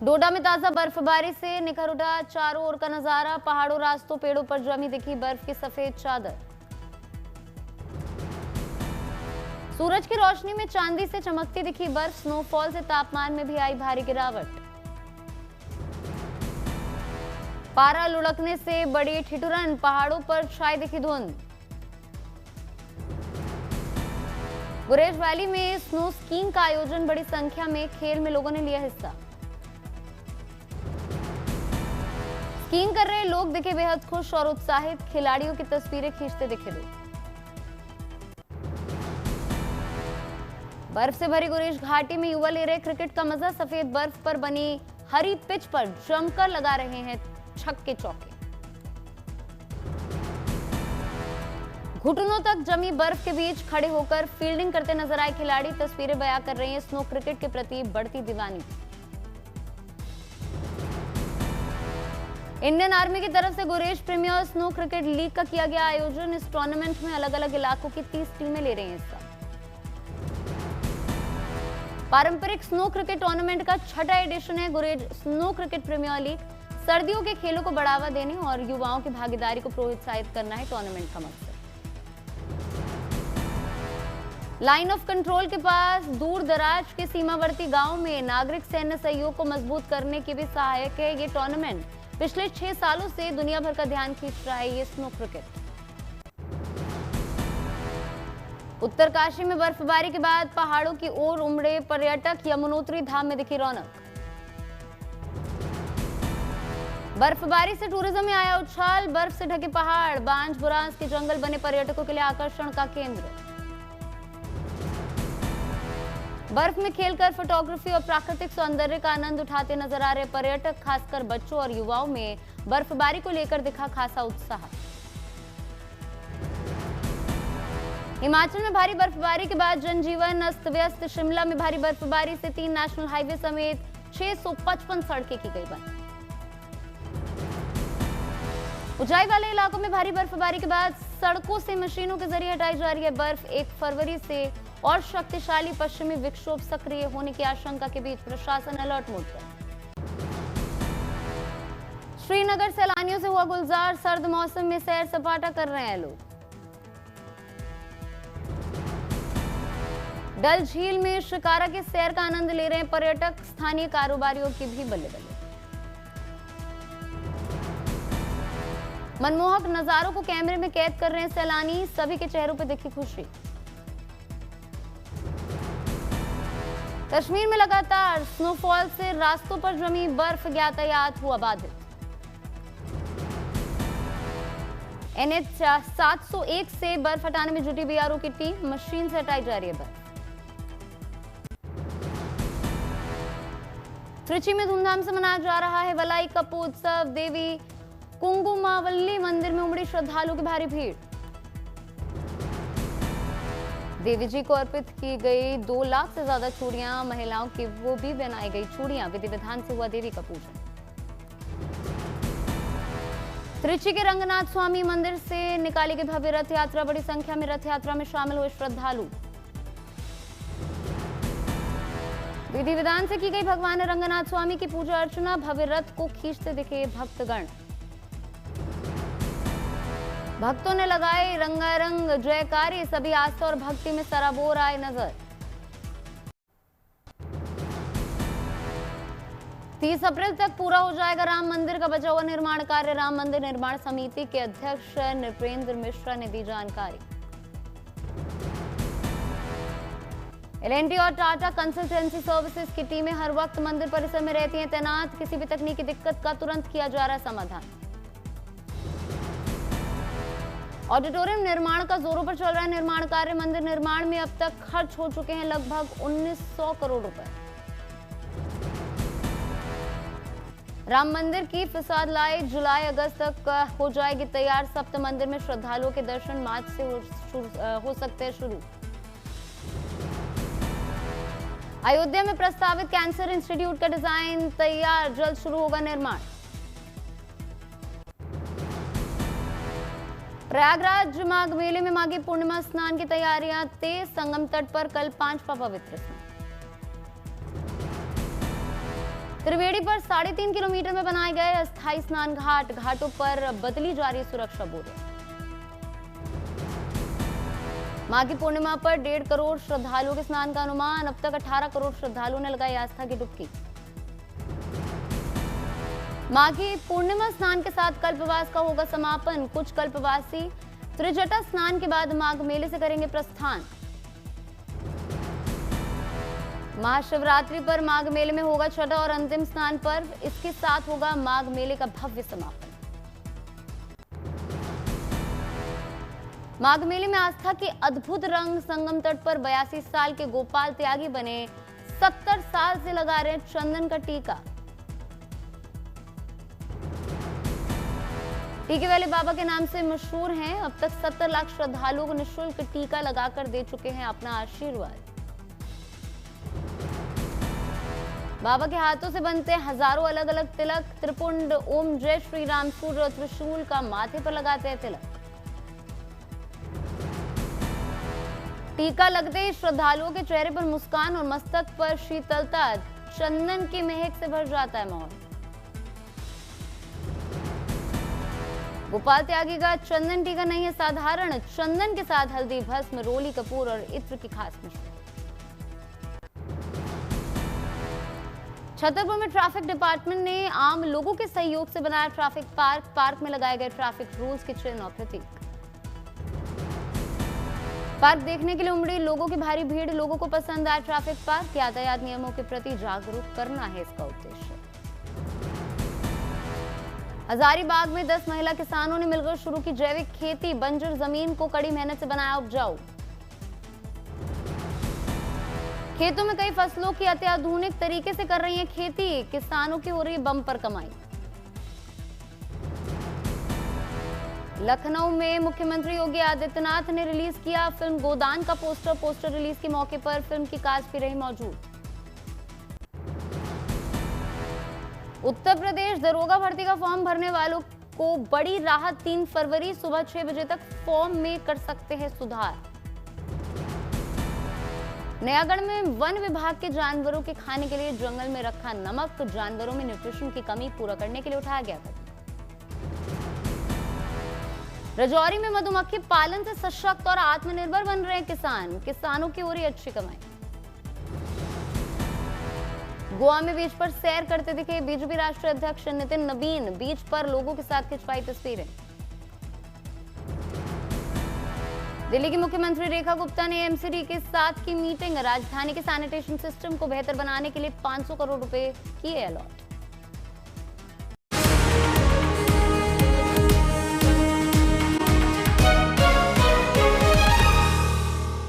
डोडा में ताजा बर्फबारी से निखर उठा चारों ओर का नजारा। पहाड़ों, रास्तों, पेड़ों पर जमी दिखी बर्फ की सफेद चादर। सूरज की रोशनी में चांदी से चमकती दिखी बर्फ। स्नोफॉल से तापमान में भी आई भारी गिरावट। पारा लुढ़कने से बड़ी ठिठुरन, पहाड़ों पर छाई दिखी धुंध। गुरेज वैली में स्नो स्कीइंग का आयोजन, बड़ी संख्या में खेल में लोगों ने लिया हिस्सा। स्कीइंग कर रहे लोग दिखे बेहद खुश और उत्साहित। खिलाड़ियों की तस्वीरें खींचते दिखे लोग। बर्फ से भरी गुरेज घाटी में युवा ले रहे क्रिकेट का मजा। सफेद बर्फ पर बनी हरी पिच पर जमकर लगा रहे हैं छक्के चौके। घुटनों तक जमी बर्फ के बीच खड़े होकर फील्डिंग करते नजर आए खिलाड़ी। तस्वीरें बयां कर रही हैं स्नो क्रिकेट के प्रति बढ़ती दीवानी। इंडियन आर्मी की तरफ से गुरेज प्रीमियर स्नो क्रिकेट लीग का किया गया आयोजन। इस टूर्नामेंट में अलग अलग इलाकों की 30 टीमें ले रही हैं हिस्सा। पारंपरिक स्नो क्रिकेट टूर्नामेंट का छठा एडिशन है गुरेज स्नो क्रिकेट प्रीमियर लीग। सर्दियों के खेलों को बढ़ावा देने और युवाओं की भागीदारी को प्रोत्साहित करना है टूर्नामेंट का मकसद। लाइन ऑफ कंट्रोल के पास दूर दराज के सीमावर्ती गांवों में नागरिक सैन्य सहयोग को मजबूत करने की भी सहायक है ये टूर्नामेंट। पिछले 6 सालों से दुनिया भर का ध्यान खींच रहा है ये स्नो क्रिकेट। उत्तरकाशी में बर्फबारी के बाद पहाड़ों की ओर उमड़े पर्यटक। यमुनोत्री धाम में दिखी रौनक। बर्फबारी से टूरिज्म में आया उछाल। बर्फ से ढके पहाड़, बांज बुरांस के जंगल बने पर्यटकों के लिए आकर्षण का केंद्र। बर्फ में खेलकर फोटोग्राफी और प्राकृतिक सौंदर्य का आनंद उठाते नजर आ रहे पर्यटक, खासकर बच्चों और युवाओं में बर्फबारी को लेकर दिखा खासा उत्साह। हिमाचल में भारी बर्फबारी के बाद जनजीवन अस्त व्यस्त। शिमला में भारी बर्फबारी से 3 नेशनल हाईवे समेत 655 सड़कें की गई बंद। ऊंचाई वाले इलाकों में भारी बर्फबारी के बाद सड़कों से मशीनों के जरिए हटाई जा रही है बर्फ। 1 फरवरी से और शक्तिशाली पश्चिमी विक्षोभ सक्रिय होने की आशंका के बीच प्रशासन अलर्ट मोड पर। श्रीनगर सैलानियों से हुआ गुलजार। सर्द मौसम में सैर सपाटा कर रहे हैं लोग। डल झील में शिकारा के सैर का आनंद ले रहे हैं पर्यटक। स्थानीय कारोबारियों की भी बल्ले बल्ले। मनमोहक नजारों को कैमरे में कैद कर रहे हैं सैलानी। सभी के चेहरों पर दिखी खुशी। कश्मीर में लगातार स्नोफॉल से रास्तों पर जमी बर्फ, यातायात हुआ बाधित। NH 701 से बर्फ हटाने में जुटी BRO की टीम। मशीन से हटाई जा रही है बर्फ। त्रिची में धूमधाम से मनाया जा रहा है वलाई कपोत्सव। देवी कुंगुमावल्ली मंदिर में उमड़ी श्रद्धालुओं की भारी भीड़। देवी जी को अर्पित की गई 2 लाख से ज्यादा चूड़ियां। महिलाओं की वो भी बनाई गई चूड़ियां। विधि विधान से हुआ देवी का पूजन। त्रिची के रंगनाथ स्वामी मंदिर से निकाली गई भव्य रथ यात्रा। बड़ी संख्या में रथ यात्रा में शामिल हुए श्रद्धालु। विधि विधान से की गई भगवान रंगनाथ स्वामी की पूजा अर्चना। भव्य रथ को खींचते दिखे भक्तगण। भक्तों ने लगाए रंगारंग जयकारे। सभी आस्था और भक्ति में सराबोर आए नजर। 30 अप्रैल तक पूरा हो जाएगा राम मंदिर का बचा हुआ निर्माण कार्य। राम मंदिर निर्माण समिति के अध्यक्ष नृपेंद्र मिश्रा ने दी जानकारी। L&T और टाटा कंसल्टेंसी सर्विसेज की टीमें हर वक्त मंदिर परिसर में रहती हैं तैनात। किसी भी तकनीकी दिक्कत का तुरंत किया जा रहा है समाधान। ऑडिटोरियम निर्माण का जोरों पर चल रहा है निर्माण कार्य। मंदिर निर्माण में अब तक खर्च हो चुके हैं लगभग 1900 करोड़ रुपए। राम मंदिर की फिसाद लाई जुलाई अगस्त तक हो जाएगी तैयार। सप्त मंदिर में श्रद्धालुओं के दर्शन मार्च से हो सकते हैं शुरू। अयोध्या में प्रस्तावित कैंसर इंस्टीट्यूट का डिजाइन तैयार। जल्द शुरू होगा निर्माण। प्रयागराज माघ मेले में माघी पूर्णिमा स्नान की तैयारियां तेज। संगम तट पर कल 5वां पवित्र स्नान। त्रिवेणी पर 3.5 किलोमीटर में बनाए गए अस्थायी स्नान घाट, घाटों पर बदली जा रही सुरक्षा बोर्ड। माघी पूर्णिमा पर 1.5 करोड़ श्रद्धालुओं के स्नान का अनुमान। अब तक 18 करोड़ श्रद्धालुओं ने लगाई आस्था की डुबकी। माघी पूर्णिमा स्नान के साथ कल्पवास का होगा समापन। कुछ कल्पवासी त्रिजटा स्नान के बाद माघ मेले से करेंगे प्रस्थान। महाशिवरात्रि पर माघ मेले में होगा छठा और अंतिम स्नान पर्व। इसके साथ होगा माघ मेले का भव्य समापन। माघ मेले में आस्था के अद्भुत रंग। संगम तट पर 82 साल के गोपाल त्यागी बने 70 साल से लगा रहे चंदन का टीका। टीके वाले बाबा के नाम से मशहूर हैं। अब तक 70 लाख श्रद्धालुओं को निःशुल्क टीका लगाकर दे चुके हैं अपना आशीर्वाद। बाबा के हाथों से बनते हजारों अलग अलग तिलक। त्रिपुंड, ओम जय श्री राम, सूर्य और त्रिशूल का माथे पर लगाते हैं तिलक। टीका लगते ही श्रद्धालुओं के चेहरे पर मुस्कान और मस्तक पर शीतलता, चंदन की महक से भर जाता है माहौल। गोपाल त्यागी का चंदन टीका नहीं है साधारण। चंदन के साथ हल्दी, भस्म, रोली कपूर और इत्र की खास मिश्रण। छतरपुर में ट्रैफिक डिपार्टमेंट ने आम लोगों के सहयोग से बनाया ट्रैफिक पार्क। पार्क में लगाए गए ट्रैफिक रूल्स के चिन्ह और प्रतीक। पार्क देखने के लिए उमड़ी लोगों की भारी भीड़। लोगों को पसंद आया ट्रैफिक पार्क। यातायात नियमों के प्रति जागरूक करना है इसका उद्देश्य। हजारीबाग में 10 महिला किसानों ने मिलकर शुरू की जैविक खेती। बंजर जमीन को कड़ी मेहनत से बनाया उपजाऊ। खेतों में कई फसलों की अत्याधुनिक तरीके से कर रही है खेती। किसानों की हो रही बम्पर कमाई। लखनऊ में मुख्यमंत्री योगी आदित्यनाथ ने रिलीज किया फिल्म गोदान का पोस्टर रिलीज के मौके पर फिल्म की कास्ट भी रही मौजूद। उत्तर प्रदेश दरोगा भर्ती का फॉर्म भरने वालों को बड़ी राहत। 3 फरवरी सुबह 6 बजे तक फॉर्म में कर सकते हैं सुधार। नयागढ़ में वन विभाग के जानवरों के खाने के लिए जंगल में रखा नमक। जानवरों में न्यूट्रिशन की कमी पूरा करने के लिए उठाया गया था। राजौरी में मधुमक्खी पालन से सशक्त और आत्मनिर्भर बन रहे हैं किसान। किसानों की हो रही अच्छी कमाई। गोवा में बीच पर सैर करते दिखे बीजेपी राष्ट्रीय अध्यक्ष नितिन नबीन। बीच पर लोगों के साथ खिंचवाई तस्वीरें। दिल्ली की मुख्यमंत्री रेखा गुप्ता ने एमसीडी के साथ की मीटिंग। राजधानी के सैनिटेशन सिस्टम को बेहतर बनाने के लिए 500 करोड़ रुपए किए अलॉट।